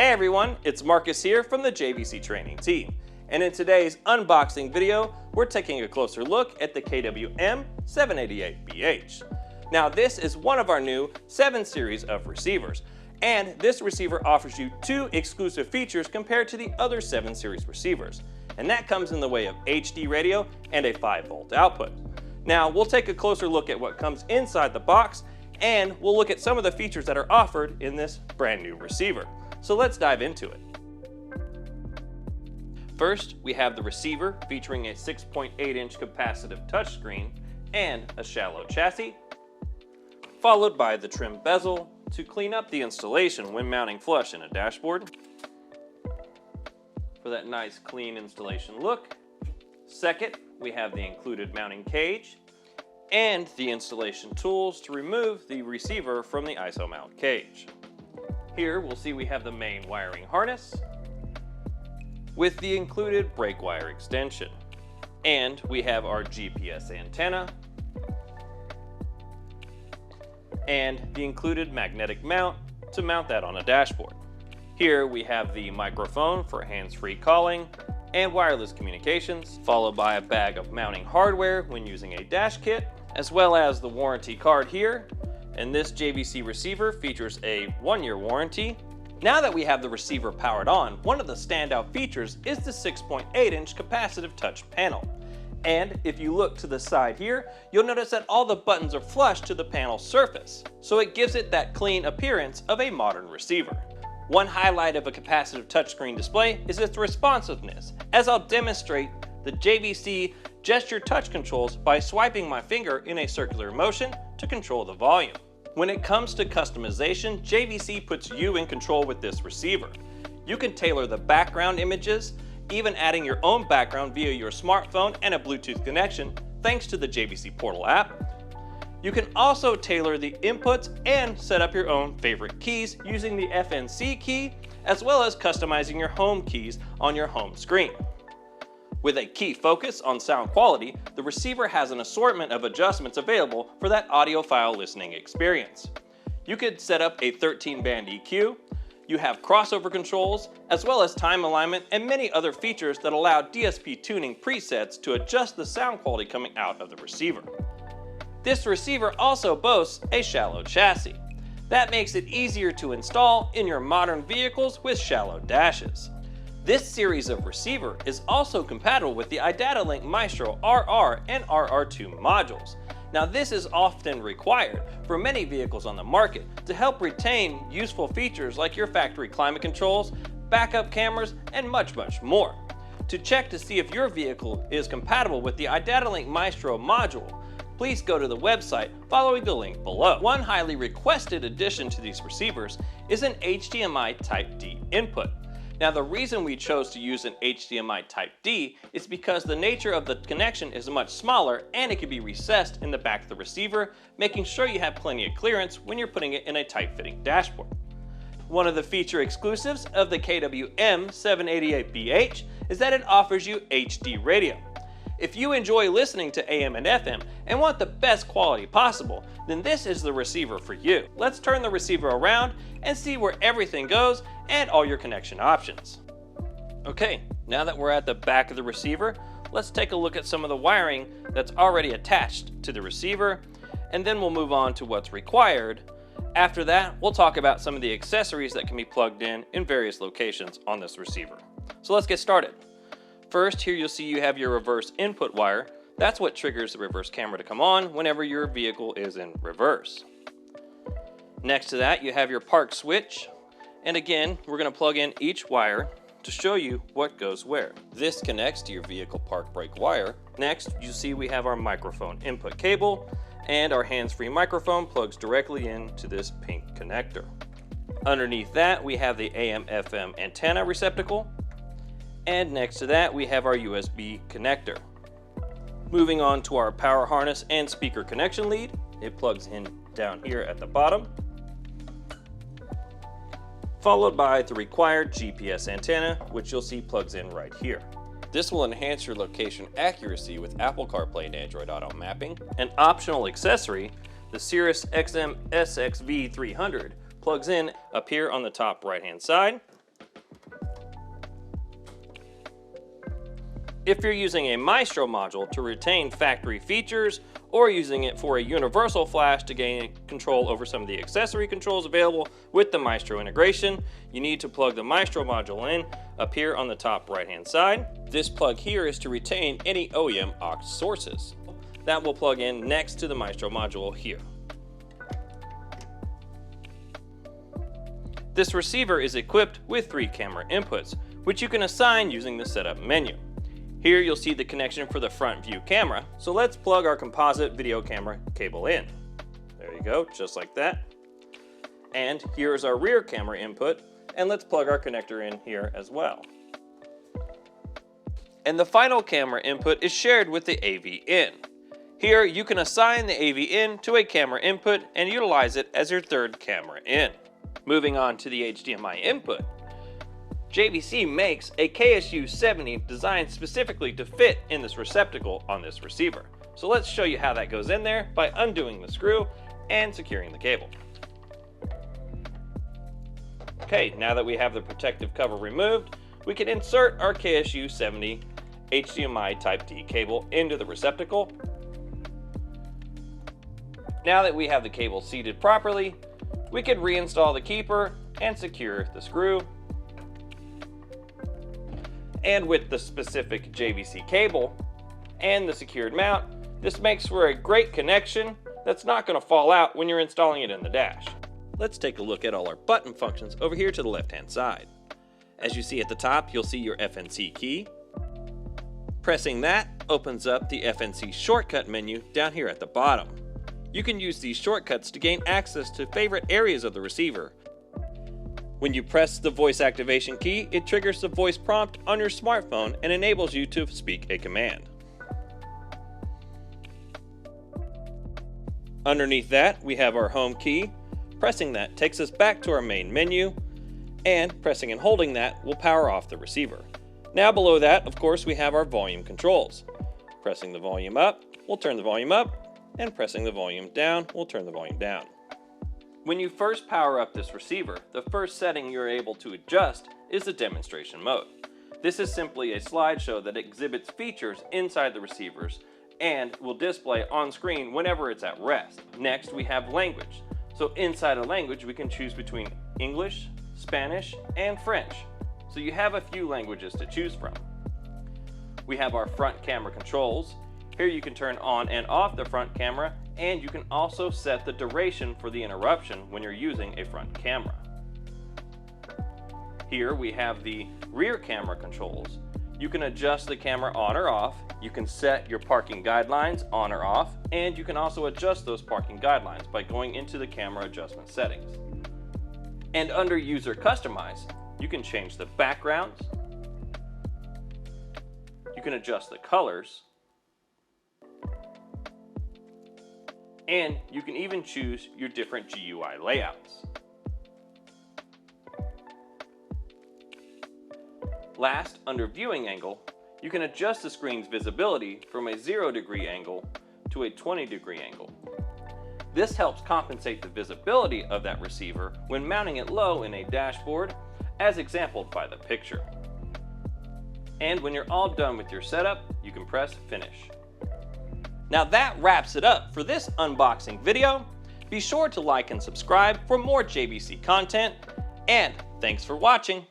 Hey everyone, it's Marcus here from the JVC training team. And in today's unboxing video, we're taking a closer look at the KW-M788BH. Now this is one of our new 7 series of receivers. And this receiver offers you 2 exclusive features compared to the other 7 series receivers. And that comes in the way of HD radio and a 5-volt output. Now we'll take a closer look at what comes inside the box, and we'll look at some of the features that are offered in this brand new receiver. So let's dive into it. First, we have the receiver featuring a 6.8-inch capacitive touchscreen and a shallow chassis, followed by the trim bezel to clean up the installation when mounting flush in a dashboard for that nice clean installation look. Second, we have the included mounting cage and the installation tools to remove the receiver from the ISO mount cage. Here we'll see we have the main wiring harness with the included brake wire extension. And we have our GPS antenna and the included magnetic mount to mount that on a dashboard. Here we have the microphone for hands-free calling and wireless communications, followed by a bag of mounting hardware when using a dash kit, as well as the warranty card here. And this JVC receiver features a 1-year warranty. Now that we have the receiver powered on, one of the standout features is the 6.8-inch capacitive touch panel. And if you look to the side here, you'll notice that all the buttons are flush to the panel surface, so it gives it that clean appearance of a modern receiver. One highlight of a capacitive touchscreen display is its responsiveness, as I'll demonstrate the JVC gesture touch controls by swiping my finger in a circular motion to control the volume. When it comes to customization, JVC puts you in control with this receiver. You can tailor the background images, even adding your own background via your smartphone and a Bluetooth connection thanks to the JVC Portal app. You can also tailor the inputs and set up your own favorite keys using the FNC key, as well as customizing your home keys on your home screen. With a key focus on sound quality, the receiver has an assortment of adjustments available for that audiophile listening experience. You could set up a 13-band EQ, you have crossover controls, as well as time alignment and many other features that allow DSP tuning presets to adjust the sound quality coming out of the receiver. This receiver also boasts a shallow chassis. That makes it easier to install in your modern vehicles with shallow dashes. This series of receiver is also compatible with the iDataLink Maestro RR and RR2 modules. Now this is often required for many vehicles on the market to help retain useful features like your factory climate controls, backup cameras, and much more. To check to see if your vehicle is compatible with the iDataLink Maestro module, please go to the website following the link below. One highly requested addition to these receivers is an HDMI Type D input. Now the reason we chose to use an HDMI Type D is because the nature of the connection is much smaller and it can be recessed in the back of the receiver, making sure you have plenty of clearance when you're putting it in a tight-fitting dashboard. One of the feature exclusives of the KW-M788BH is that it offers you HD radio. If you enjoy listening to AM and FM and want the best quality possible, then this is the receiver for you. Let's turn the receiver around and see where everything goes and all your connection options. Okay, now that we're at the back of the receiver, let's take a look at some of the wiring that's already attached to the receiver, and then we'll move on to what's required. After that, we'll talk about some of the accessories that can be plugged in various locations on this receiver. So let's get started. First, here you'll see you have your reverse input wire. That's what triggers the reverse camera to come on whenever your vehicle is in reverse. Next to that, you have your park switch. And again, we're going to plug in each wire to show you what goes where. This connects to your vehicle park brake wire. Next, you see we have our microphone input cable, and our hands-free microphone plugs directly into this pink connector. Underneath that, we have the AM/FM antenna receptacle. And next to that, we have our USB connector. Moving on to our power harness and speaker connection lead. It plugs in down here at the bottom, followed by the required GPS antenna, which you'll see plugs in right here. This will enhance your location accuracy with Apple CarPlay and Android Auto mapping. An optional accessory, the Cirrus XM SXV300, plugs in up here on the top right hand side. If you're using a Maestro module to retain factory features, or using it for a universal flash to gain control over some of the accessory controls available with the Maestro integration, you need to plug the Maestro module in up here on the top right hand side. This plug here is to retain any OEM aux sources. That will plug in next to the Maestro module here. This receiver is equipped with 3 camera inputs, which you can assign using the setup menu. Here you'll see the connection for the front view camera, so let's plug our composite video camera cable in. There you go, just like that. And here's our rear camera input, and let's plug our connector in here as well. And the final camera input is shared with the AV in. Here you can assign the AV in to a camera input and utilize it as your third camera in. Moving on to the HDMI input. JVC makes a KW-M788BH designed specifically to fit in this receptacle on this receiver. So let's show you how that goes in there by undoing the screw and securing the cable. Okay, now that we have the protective cover removed, we can insert our KW-M788BH HDMI Type D cable into the receptacle. Now that we have the cable seated properly, we can reinstall the keeper and secure the screw. And with the specific JVC cable and the secured mount, this makes for a great connection that's not going to fall out when you're installing it in the dash. Let's take a look at all our button functions over here to the left hand side. As you see at the top, you'll see your FNC key. Pressing that opens up the FNC shortcut menu down here at the bottom. You can use these shortcuts to gain access to favorite areas of the receiver. When you press the voice activation key, it triggers the voice prompt on your smartphone and enables you to speak a command. Underneath that, we have our home key. Pressing that takes us back to our main menu, and pressing and holding that will power off the receiver. Now below that, of course, we have our volume controls. Pressing the volume up will turn the volume up, and pressing the volume down will turn the volume down. When you first power up this receiver, the first setting you're able to adjust is the demonstration mode. This is simply a slideshow that exhibits features inside the receivers and will display on screen whenever it's at rest. Next, we have language. So inside a language, we can choose between English, Spanish, and French. So you have a few languages to choose from. We have our front camera controls. Here you can turn on and off the front camera, and you can also set the duration for the interruption when you're using a front camera. Here we have the rear camera controls. You can adjust the camera on or off, you can set your parking guidelines on or off, and you can also adjust those parking guidelines by going into the camera adjustment settings. And under User Customize, you can change the backgrounds, you can adjust the colors, and you can even choose your different GUI layouts. Last, under Viewing Angle, you can adjust the screen's visibility from a 0-degree angle to a 20-degree angle. This helps compensate the visibility of that receiver when mounting it low in a dashboard, as exampled by the picture. And when you're all done with your setup, you can press Finish. Now that wraps it up for this unboxing video. Be sure to like and subscribe for more JVC content, and thanks for watching.